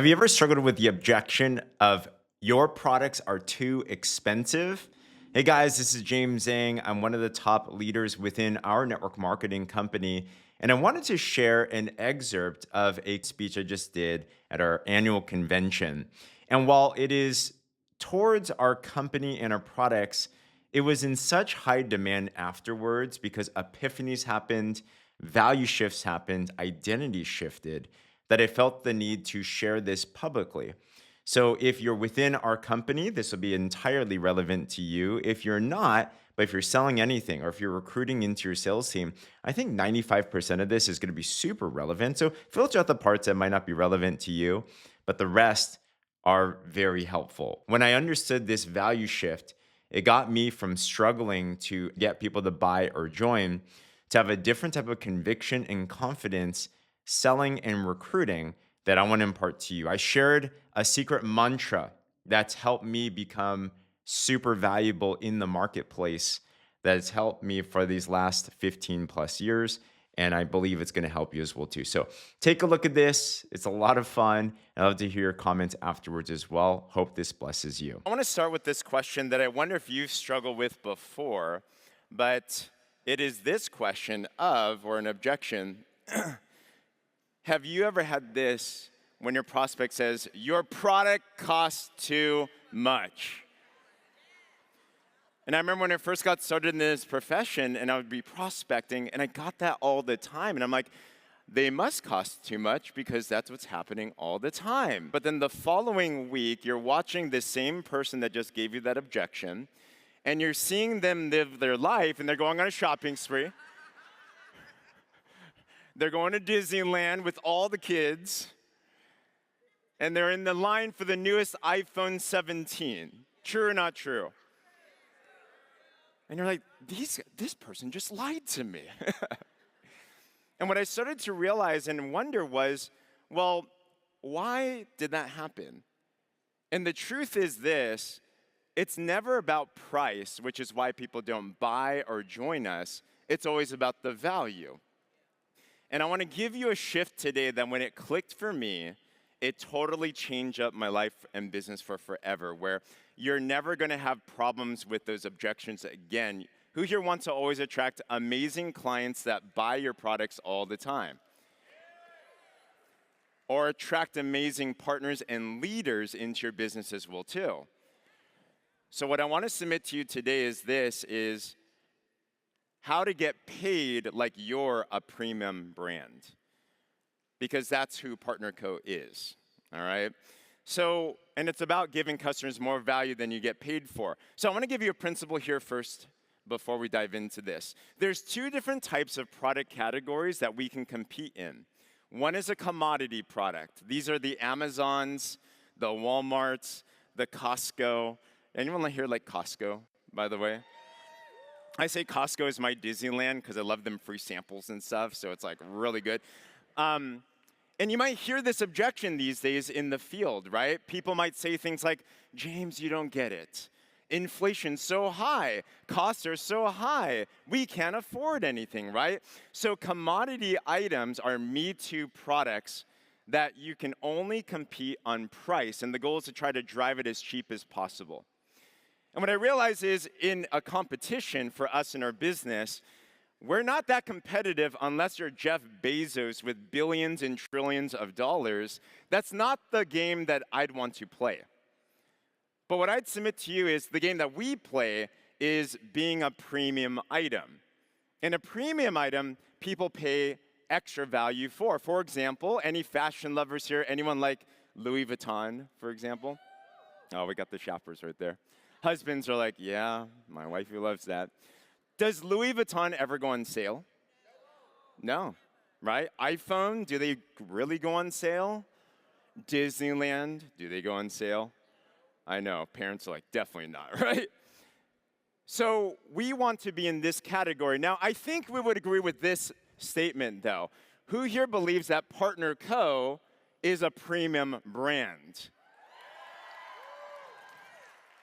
Have you ever struggled with the objection of your products are too expensive? Hey guys, this is James Zhang. I'm one of the top leaders within our network marketing company. And I wanted to share an excerpt of a speech I just did at our annual convention. And while it is towards our company and our products, it was in such high demand afterwards because epiphanies happened, value shifts happened, identity shifted that I felt the need to share this publicly. So if you're within our company, this will be entirely relevant to you. If you're not, but if you're selling anything or if you're recruiting into your sales team, I think 95% of this is going to be super relevant. So filter out the parts that might not be relevant to you, but the rest are very helpful. When I understood this value shift, it got me from struggling to get people to buy or join to have a different type of conviction and confidence selling and recruiting that I want to impart to you. I shared a secret mantra that's helped me become super valuable in the marketplace that has helped me for these last 15 plus years. And I believe it's going to help you as well too. So take a look at this. It's a lot of fun. I'd love to hear your comments afterwards as well. Hope this blesses you. I want to start with this question that I wonder if you've struggled with before, but it is this question of, or an objection. Have you ever had this when your prospect says, your product costs too much? And I remember when I first got started in this profession and I would be prospecting and I got that all the time. And I'm like, they must cost too much because that's what's happening all the time. But then the following week, you're watching the same person that just gave you that objection and you're seeing them live their life and they're going on a shopping spree. They're going to Disneyland with all the kids, and they're in the line for the newest iPhone 17. True or not true? And you're like, this person just lied to me. And what I started to realize and wonder was, well, why did that happen? And the truth is this, it's never about price, which is why people don't buy or join us. It's always about the value. And I want to give you a shift today that when it clicked for me, it totally changed up my life and business for forever, where you're never going to have problems with those objections again. Who here wants to always attract amazing clients that buy your products all the time? Or attract amazing partners and leaders into your business as well, too. So what I want to submit to you today is this, is how to get paid like you're a premium brand. Because that's who Partner Co. is, all right? So, and it's about giving customers more value than you get paid for. So I want to give you a principle here first before we dive into this. There's two different types of product categories that we can compete in. One is a commodity product. These are the Amazons, the Walmarts, the Costco. Anyone here like Costco, by the way? I say Costco is my Disneyland because I love them free samples and stuff, so it's like really good. And you might hear this objection these days in the field, right? People might say things like, James, you don't get it. Inflation's so high. Costs are so high. We can't afford anything, right? So commodity items are Me Too products that you can only compete on price, and the goal is to try to drive it as cheap as possible. And what I realize is in a competition for us in our business, we're not that competitive unless you're Jeff Bezos with billions and trillions of dollars. That's not the game that I'd want to play. But what I'd submit to you is the game that we play is being a premium item. And a premium item, people pay extra value for. For example, any fashion lovers here, anyone like Louis Vuitton, for example? Oh, we got the shoppers right there. Husbands are like, yeah, my wifey loves that. Does Louis Vuitton ever go on sale? No, right? iPhone, do they really go on sale? Disneyland, do they go on sale? I know, parents are like, definitely not, right? So we want to be in this category. Now, I think we would agree with this statement, though. Who here believes that Partner Co. is a premium brand?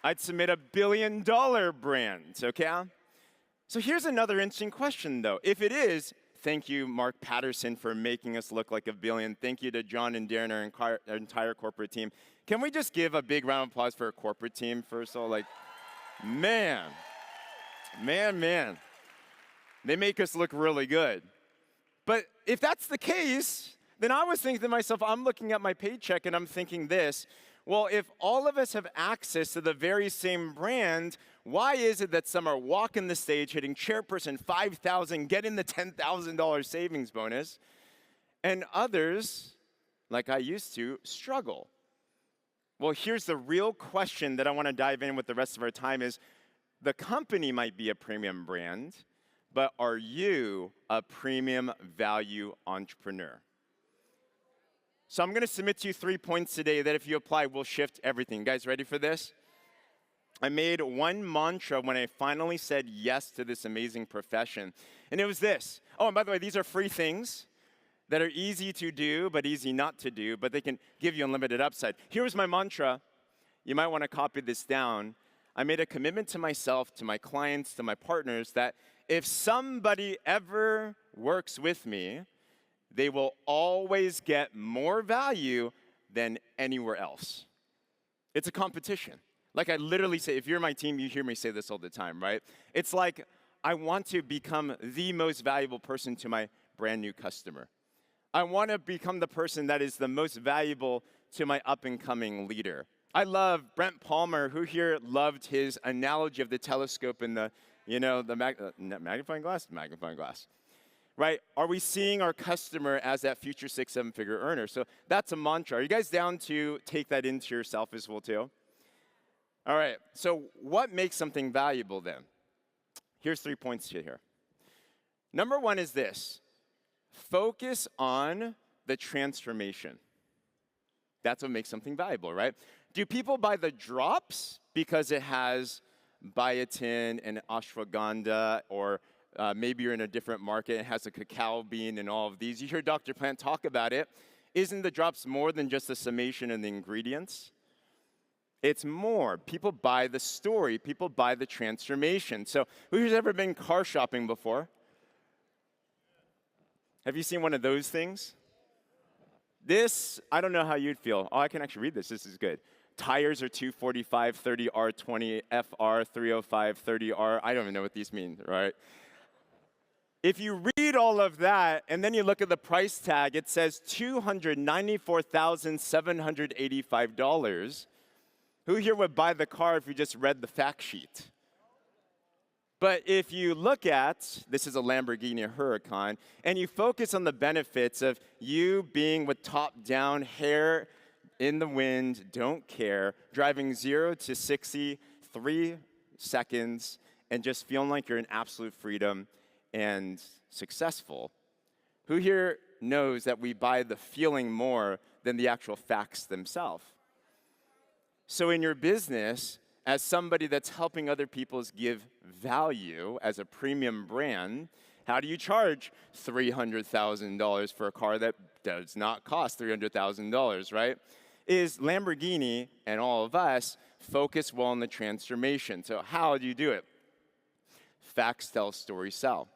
I'd submit $1 billion brand, okay? So here's another interesting question, though. If it is, Thank you, Mark Patterson, for making us look like a billion. Thank you to John and Darren, our entire corporate team. Can we just give a big round of applause for our corporate team first of all? Like, man. They make us look really good. But if that's the case, then I was thinking to myself, I'm looking at my paycheck and I'm thinking this, well, if all of us have access to the very same brand, why is it that some are walking the stage, hitting chairperson 5,000, getting the $10,000 savings bonus, and others, like I used to, struggle? Well, here's the real question that I want to dive in with the rest of our time is, the company might be a premium brand, but are you a premium value entrepreneur? So I'm going to submit to you 3 points today that if you apply will shift everything. You guys ready for this? I made one mantra when I finally said yes to this amazing profession. And it was this. Oh, and by the way, these are free things that are easy to do, but easy not to do, but they can give you unlimited upside. Here was my mantra. You might want to copy this down. I made a commitment to myself, to my clients, to my partners, that if somebody ever works with me, they will always get more value than anywhere else. It's a competition. Like I literally say, if you're my team, you hear me say this all the time, right? It's like I want to become the most valuable person to my brand new customer. I want to become the person that is the most valuable to my up-and-coming leader. I love Brent Palmer, who here loved his analogy of the telescope and the magnifying glass, right? Are we seeing our customer as that future 6, 7-figure earner? So that's a mantra. Are you guys down to take that into yourself as well too? All right, so what makes something valuable then? Here's 3 points to here. Number one is this: focus on the transformation. That's what makes something valuable, right? Do people buy the drops because it has biotin and ashwagandha, or maybe you're in a different market, it has a cacao bean and all of these? You hear Dr. Plant talk about it. Isn't the drops more than just the summation and the ingredients? It's more. People buy the story. People buy the transformation. So who's ever been car shopping before? Have you seen one of those things? This, I don't know how you'd feel. Oh, I can actually read this. This is good. Tires are 245, 30R, 20, FR, 305, 30R. I don't even know what these mean, right? If you read all of that, and then you look at the price tag, it says $294,785. Who here would buy the car if you just read the fact sheet? But if you look at, this is a Lamborghini Huracan, and you focus on the benefits of you being with top down, hair in the wind, don't care, driving 0 to 60, 3 seconds, and just feeling like you're in absolute freedom and successful. Who here knows that we buy the feeling more than the actual facts themselves? So in your business, as somebody that's helping other people give value as a premium brand, how do you charge $300,000 for a car that does not cost $300,000, right? Is Lamborghini and all of us focus well on the transformation. So how do you do it? Facts tell, stories sell.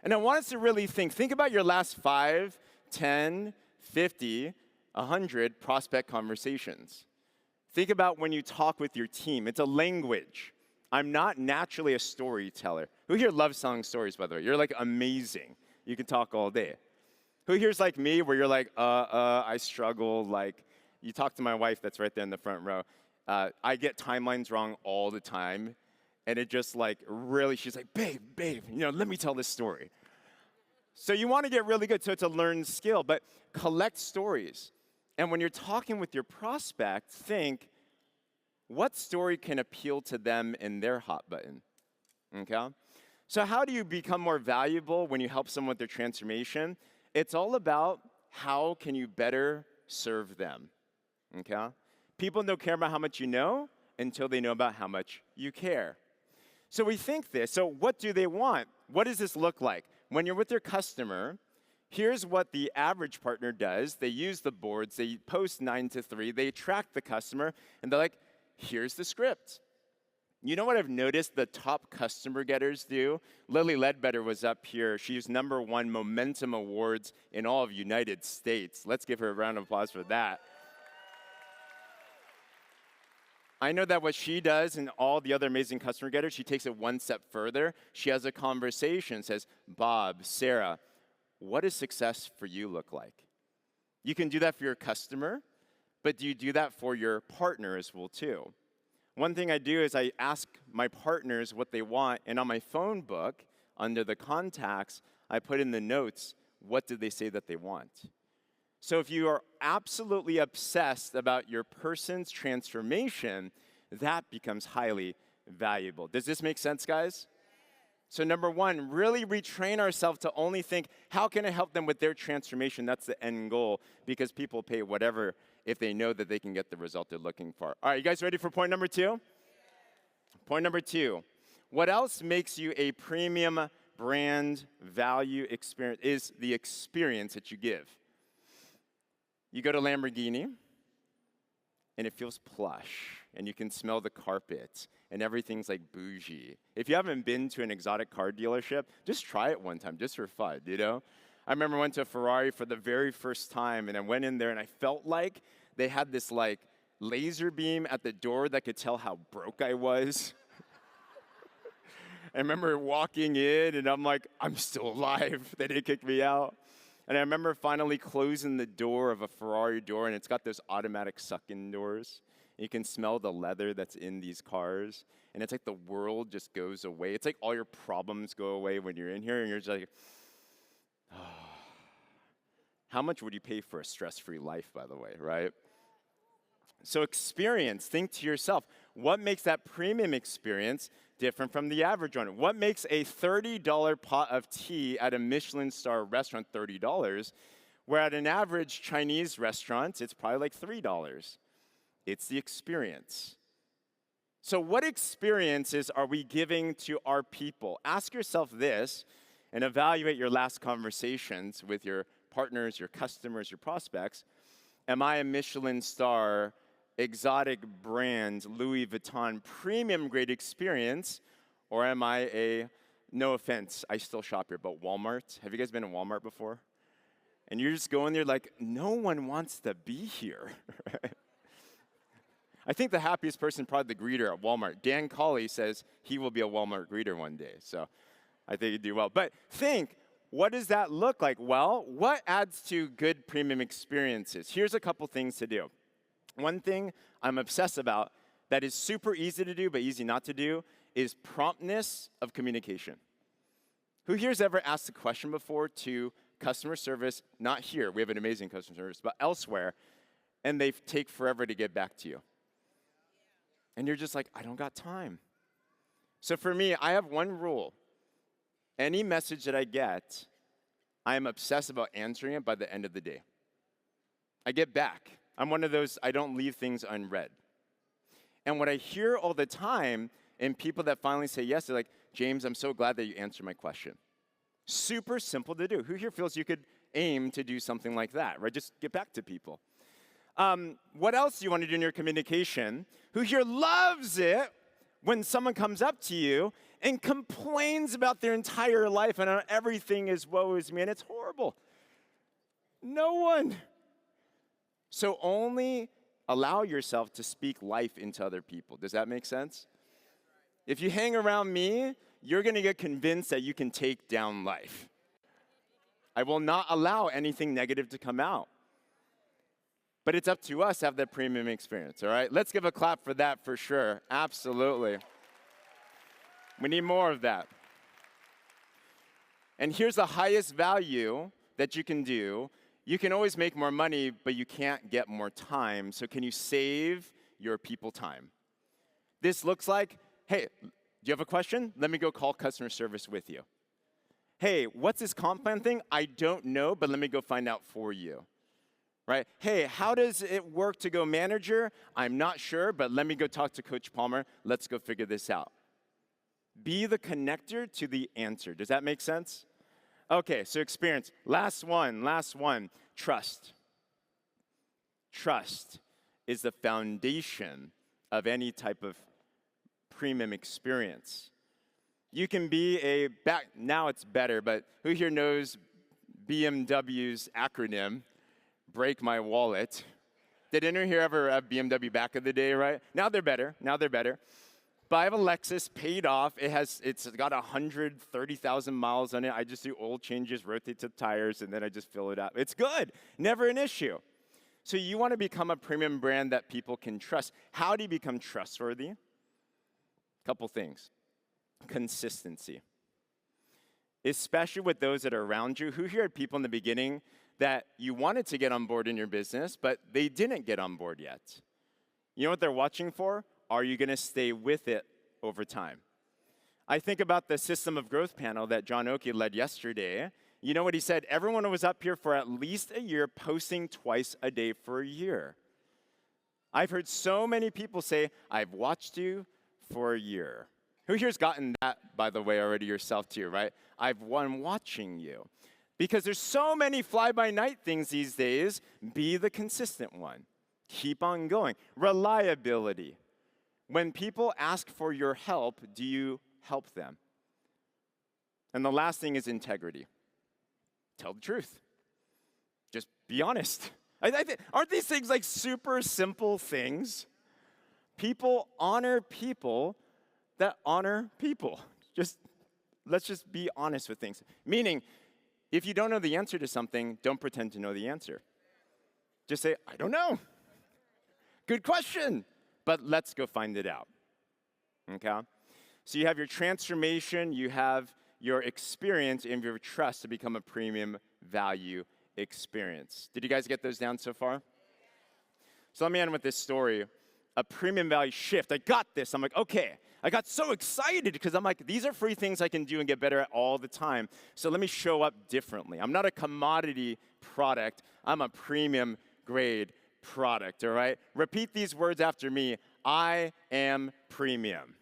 And I want us to really think about your last 5, 10, 50, 100 prospect conversations. Think about when you talk with your team. It's a language. I'm not naturally a storyteller. Who here loves telling stories, by the way? You're like amazing. You can talk all day. Who here's like me, where you're like, I struggle. Like, you talk to my wife that's right there in the front row. I get timelines wrong all the time. And it just like really, she's like, babe, let me tell this story. So you want to get really good. So it's a learned skill, but collect stories. And when you're talking with your prospect, think, what story can appeal to them in their hot button? Okay? So how do you become more valuable when you help someone with their transformation? It's all about how can you better serve them. Okay? People don't care about how much you know until they know about how much you care. So we think this. So what do they want? What does this look like? When you're with your customer, here's what the average partner does. They use the boards. They post 9 to 3. They attract the customer. And they're like, here's the script. You know what I've noticed the top customer getters do? Lily Ledbetter was up here. She's #1 Momentum Awards in all of United States. Let's give her a round of applause for that. I know that what she does and all the other amazing customer getters, she takes it one step further. She has a conversation, says, Bob, Sarah, what does success for you look like? You can do that for your customer, but do you do that for your partner as well too? One thing I do is I ask my partners what they want, and on my phone book, under the contacts, I put in the notes, what did they say that they want? So if you are absolutely obsessed about your person's transformation, that becomes highly valuable. Does this make sense, guys? So number one, really retrain ourselves to only think, how can I help them with their transformation? That's the end goal, because people pay whatever if they know that they can get the result they're looking for. All right, you guys ready for point number 2? Point number 2, what else makes you a premium brand value experience is the experience that you give. You go to Lamborghini, and it feels plush, and you can smell the carpet, and everything's like bougie. If you haven't been to an exotic car dealership, just try it one time, just for fun, you know? I remember I went to a Ferrari for the very first time, and I went in there, and I felt like they had this like laser beam at the door that could tell how broke I was. I remember walking in, and I'm like, I'm still alive. They didn't kick me out. And I remember finally closing the door of a Ferrari door, and it's got those automatic suck-in doors. You can smell the leather that's in these cars, and it's like the world just goes away. It's like all your problems go away when you're in here, and you're just like, oh. How much would you pay for a stress-free life, by the way, right? So experience, think to yourself, what makes that premium experience different from the average one? What makes a $30 pot of tea at a Michelin star restaurant $30, where at an average Chinese restaurant, it's probably like $3? It's the experience. So what experiences are we giving to our people? Ask yourself this and evaluate your last conversations with your partners, your customers, your prospects. Am I a Michelin star, exotic brand, Louis Vuitton, premium grade experience, or am I a, no offense, I still shop here, but Walmart? Have you guys been in Walmart before? And you're just going there like, no one wants to be here. I think the happiest person, probably the greeter at Walmart. Dan Colley says he will be a Walmart greeter one day, so I think he'd do well. But think, what does that look like? Well, what adds to good premium experiences? Here's a couple things to do. One thing I'm obsessed about that is super easy to do but easy not to do is promptness of communication. Who here's ever asked a question before to customer service, not here, we have an amazing customer service, but elsewhere, and they take forever to get back to you? And you're just like, I don't got time. So for me, I have one rule. Any message that I get, I am obsessed about answering it by the end of the day. I get back. I'm one of those, I don't leave things unread. And what I hear all the time, and people that finally say yes, they're like, James, I'm so glad that you answered my question. Super simple to do. Who here feels you could aim to do something like that, right? Just get back to people. What else do you want to do in your communication? Who here loves it when someone comes up to you and complains about their entire life and how everything is woe is me and it's horrible? No one. So only allow yourself to speak life into other people. Does that make sense? If you hang around me, you're going to get convinced that you can take down life. I will not allow anything negative to come out. But it's up to us to have that premium experience, all right? Let's give a clap for that for sure. Absolutely. We need more of that. And here's the highest value that you can do. You can always make more money, but you can't get more time. So can you save your people time? This looks like, hey, do you have a question? Let me go call customer service with you. Hey, what's this comp plan thing? I don't know, but let me go find out for you. Right? Hey, how does it work to go manager? I'm not sure, but let me go talk to Coach Palmer. Let's go figure this out. Be the connector to the answer. Does that make sense? Okay, so experience. Last one. Trust. Trust is the foundation of any type of premium experience. You can be now it's better, but who here knows BMW's acronym, Break My Wallet? Did anyone here ever have BMW back in the day, right? Now they're better. But I have a Lexus paid off. It's got 130,000 miles on it. I just do oil changes, rotate the tires, and then I just fill it up. It's good. Never an issue. So you want to become a premium brand that people can trust. How do you become trustworthy? Couple things. Consistency. Especially with those that are around you. Who here had people in the beginning that you wanted to get on board in your business, but they didn't get on board yet? You know what they're watching for? Are you going to stay with it over time? I think about the System of Growth panel that John Oki led yesterday. You know what he said? Everyone was up here for at least a year, posting twice a day for a year. I've heard so many people say, I've watched you for a year. Who here's gotten that, by the way, already yourself too, right? I've been watching you. Because there's so many fly-by-night things these days. Be the consistent one. Keep on going. Reliability. When people ask for your help, do you help them? And the last thing is integrity. Tell the truth. Just be honest. Aren't these things like super simple things? People honor people that honor people. Let's just be honest with things. Meaning, if you don't know the answer to something, don't pretend to know the answer. Just say, I don't know. Good question, but let's go find it out. Okay? So you have your transformation, you have your experience, and your trust to become a premium value experience. Did you guys get those down so far? So let me end with this story. A premium value shift. I got this. I'm like, okay. I got so excited because I'm like, these are free things I can do and get better at all the time. So let me show up differently. I'm not a commodity product. I'm a premium grade product, all right? Repeat these words after me. I am premium.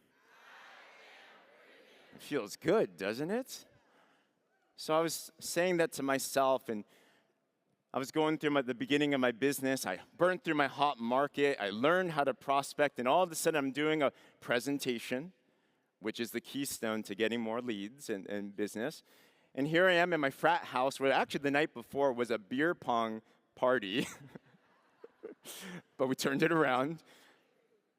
It feels good, doesn't it? So I was saying that to myself, and I was going through the beginning of my business. I burned through my hot market. I learned how to prospect, and all of a sudden I'm doing a presentation, which is the keystone to getting more leads in business. And here I am in my frat house, where actually the night before was a beer pong party, but we turned it around,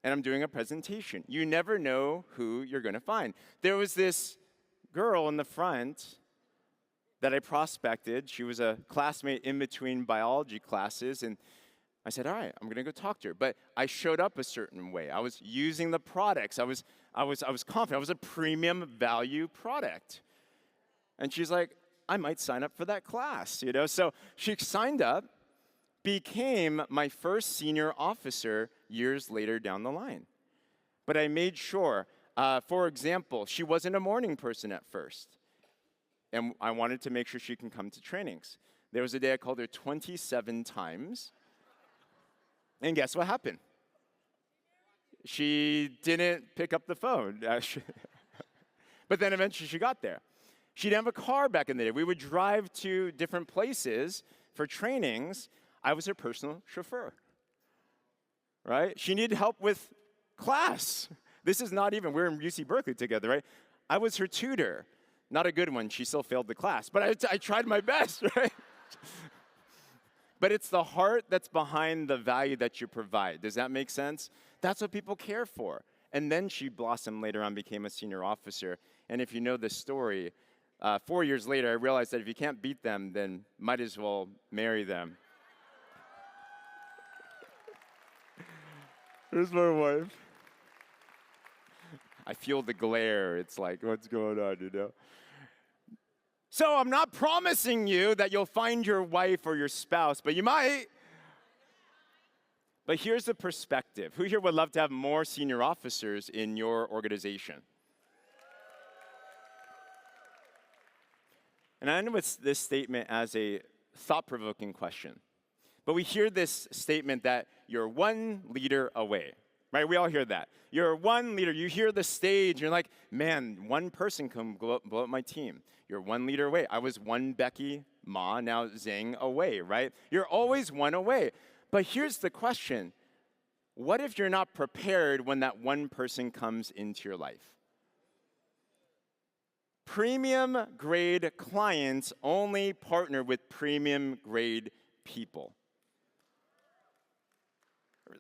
and I'm doing a presentation. You never know who you're going to find. There was this girl in the front that I prospected. She was a classmate in between biology classes, and I said, all right, I'm going to go talk to her. But I showed up a certain way. I was using the products. I was confident. I was a premium value product. And she's like, I might sign up for that class, you know? So she signed up, became my first senior officer years later down the line. But I made sure, for example, she wasn't a morning person at first. And I wanted to make sure she can come to trainings. There was a day I called her 27 times. And guess what happened? She didn't pick up the phone. But then eventually she got there. She didn't have a car back in the day. We would drive to different places for trainings. I was her personal chauffeur. Right? She needed help with class. This is not even, we're in UC Berkeley together, right? I was her tutor. Not a good one. She still failed the class. But I tried my best, right? But it's the heart that's behind the value that you provide. Does that make sense? That's what people care for. And then she blossomed later on, became a senior officer. And if you know the story, 4 years later, I realized that if you can't beat them, then might as well marry them. Here's my wife. I feel the glare. It's like, what's going on, you know? So I'm not promising you that you'll find your wife or your spouse, but you might. But here's the perspective. Who here would love to have more senior officers in your organization? And I end with this statement as a thought-provoking question. But we hear this statement that you're one leader away. Right? We all hear that. You're one leader. You hear the stage. You're like, man, one person can blow up my team. You're one leader away. I was one Becky Ma, now Zhang away, right? You're always one away. But here's the question. What if you're not prepared when that one person comes into your life? Premium grade clients only partner with premium grade people.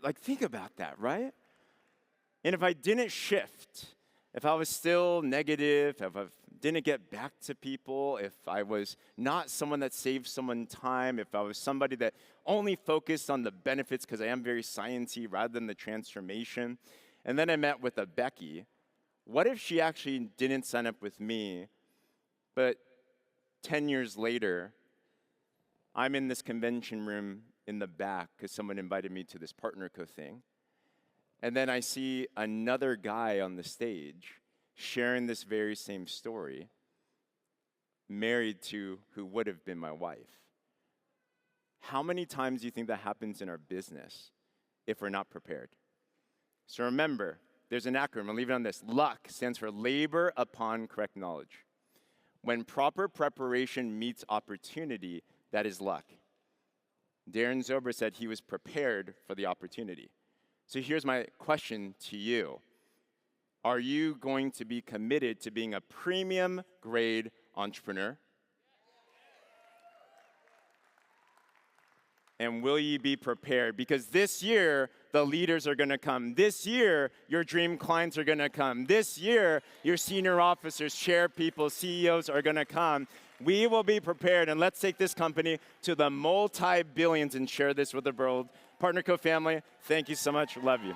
Like, think about that, right? And if I didn't shift, if I was still negative, if I didn't get back to people, if I was not someone that saved someone time, if I was somebody that only focused on the benefits because I am very sciencey rather than the transformation, and then I met with a Becky, what if she actually didn't sign up with me, but 10 years later, I'm in this convention room in the back because someone invited me to this PartnerCo thing, and then I see another guy on the stage sharing this very same story, married to who would have been my wife. How many times do you think that happens in our business if we're not prepared? So remember, there's an acronym, I'll leave it on this. LUCK stands for labor upon correct knowledge. When proper preparation meets opportunity, that is luck. Darren Zober said he was prepared for the opportunity. So here's my question to you. Are you going to be committed to being a premium grade entrepreneur? And will you be prepared? Because this year, the leaders are going to come. This year, your dream clients are going to come. This year, your senior officers, chair people, CEOs are going to come. We will be prepared, and let's take this company to the multi-billions and share this with the world. PartnerCo family, thank you so much. Love you.